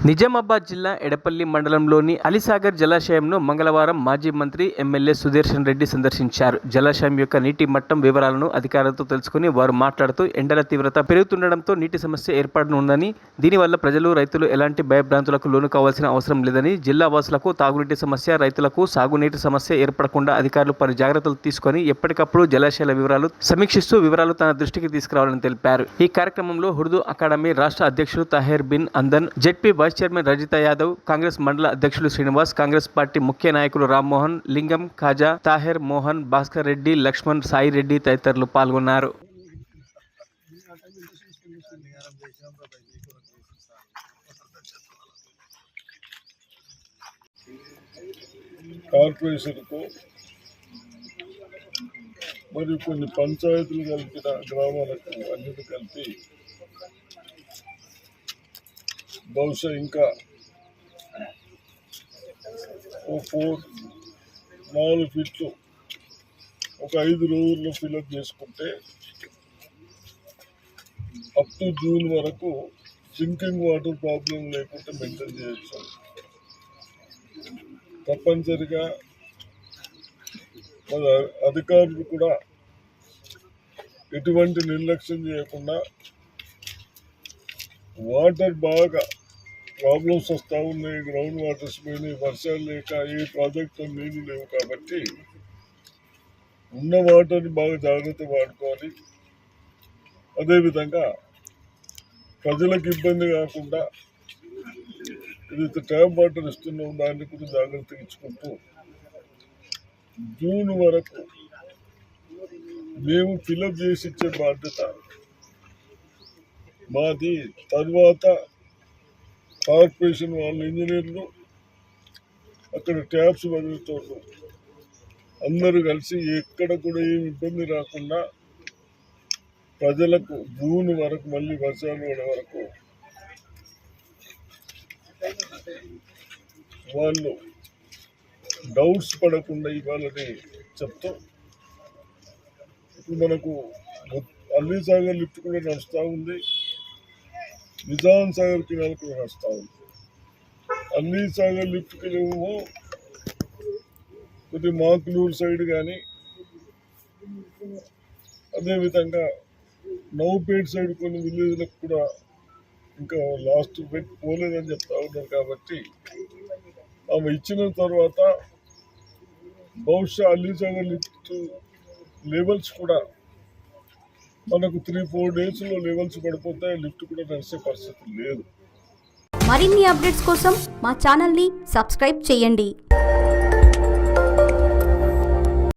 నిజామాబాద్ జిల్లా ఎడపల్లి మండలంలోని అలీసాగర్ జలాశయంను మంగళవారం మాజీ మంత్రి ఎమ్మెల్యే సుదర్శన్ రెడ్డి సందర్శించారు. జలాశయం యొక్క నీటి మట్టం వివరాలను అధికారులతో తెలుసుకుని వారు మాట్లాడుతూ ఎండల తీవ్రత పెరుగుతుండటంతో నీటి సమస్య ఏర్పడనుందని, దీనివల్ల ప్రజలు, రైతులు ఎలాంటి భయభ్రాంతులకు లోను కావాల్సిన అవసరం లేదని, జిల్లా వాసులకు తాగునీటి సమస్య, రైతులకు సాగునీటి సమస్య ఏర్పడకుండా అధికారులు పలు జాగ్రత్తలు తీసుకొని ఎప్పటికప్పుడు జలాశయాల వివరాలు సమీక్షిస్తూ వివరాలు తన దృష్టికి తీసుకురావాలని తెలిపారు. ఈ కార్యక్రమంలో ఉర్దూ అకాడమీ రాష్ట్ర అధ్యక్షుడు Taher bin Andan, ZP vice chairman Rajitha Yadav, Congress మండల అధ్యక్షులు శ్రీనివాస్, కాంగ్రెస్ పార్టీ ముఖ్య నాయకులు రామ్మోహన్, లింగం, ఖాజా, తాహెర్, మోహన్, భాస్కర్ రెడ్డి, లక్ష్మణ్, సాయి రెడ్డి తదితరులు పాల్గొన్నారు. కార్పొరేషన్కు మరియు కొన్ని పంచాయతీలు కలిపిన గ్రామాలకు అన్నిటి కలిపి బహుశా ఇంకా 4 ఫీట్లు ఒక 5 రోజుల్లో ఫిలప్ చేసుకుంటే అప్ టు జూన్ వరకు డ్రింకింగ్ వాటర్ ప్రాబ్లం లేకుండా మెయింటైన్ చేయొచ్చు. తప్పనిసరిగా మన అధికారులు కూడా ఎటువంటి నిర్లక్ష్యం చేయకుండా వాటర్ బాగా ప్రాబ్లమ్స్ వస్తూ ఉన్నాయి, గ్రౌండ్ వాటర్స్ పోయినాయి, వర్షాలు లేక ఏ ప్రాజెక్టులో నీళ్ళు లేవు కాబట్టి ఉన్న వాటర్ని బాగా జాగ్రత్త వాడుకోవాలి. అదేవిధంగా ప్రజలకు ఇబ్బంది కాకుండా ఏదైతే ట్యాప్ వాటర్ ఇస్తున్నామో దాన్ని కూడా జాగ్రత్తగా ఇచ్చుకుంటూ జూన్ వరకు మేము ఫిలప్ చేసి ఇచ్చే బాధ్యత మాది. తర్వాత కార్పొరేషన్ వాళ్ళ ఇంజనీర్లు, అక్కడ ట్యాప్స్ వదులుతారు, అందరూ కలిసి ఎక్కడ కూడా ఏమి ఇబ్బంది రాకుండా ప్రజలకు జూన్ వరకు మళ్ళీ వర్షాలు పడే వరకు వాళ్ళు డౌట్స్ పడకుండా ఇవ్వాలని చెప్తూ, ఇప్పుడు మనకు అలీసాగర్ లిఫ్ట్ కూడా నడుస్తూ ఉంది, నిజాం సాగర్ కెనాల్ కూడా నడుస్తూ ఉంది. అలీసాగర్ లిఫ్ట్కి ఏమో కొద్ది మాకులూరు సైడ్ కానీ, అదేవిధంగా నౌపేట్ సైడ్ కొన్ని విలేజ్లకు కూడా ఇంకా లాస్ట్ పోలేదని చెప్తా ఉన్నారు. కాబట్టి ఆమె ఇచ్చిన తర్వాత బహుశా అలీసాగర్ లిఫ్ట్ లెవెల్స్ కూడా మనకు 3-4 డేస్లో లెవెల్స్ పడిపోతాయి, లిఫ్ట్ కూడా నడిచే పరిస్థితి లేదు. మరిన్ని అప్డేట్స్ కోసం మా ఛానల్ని సబ్స్క్రైబ్ చేయండి.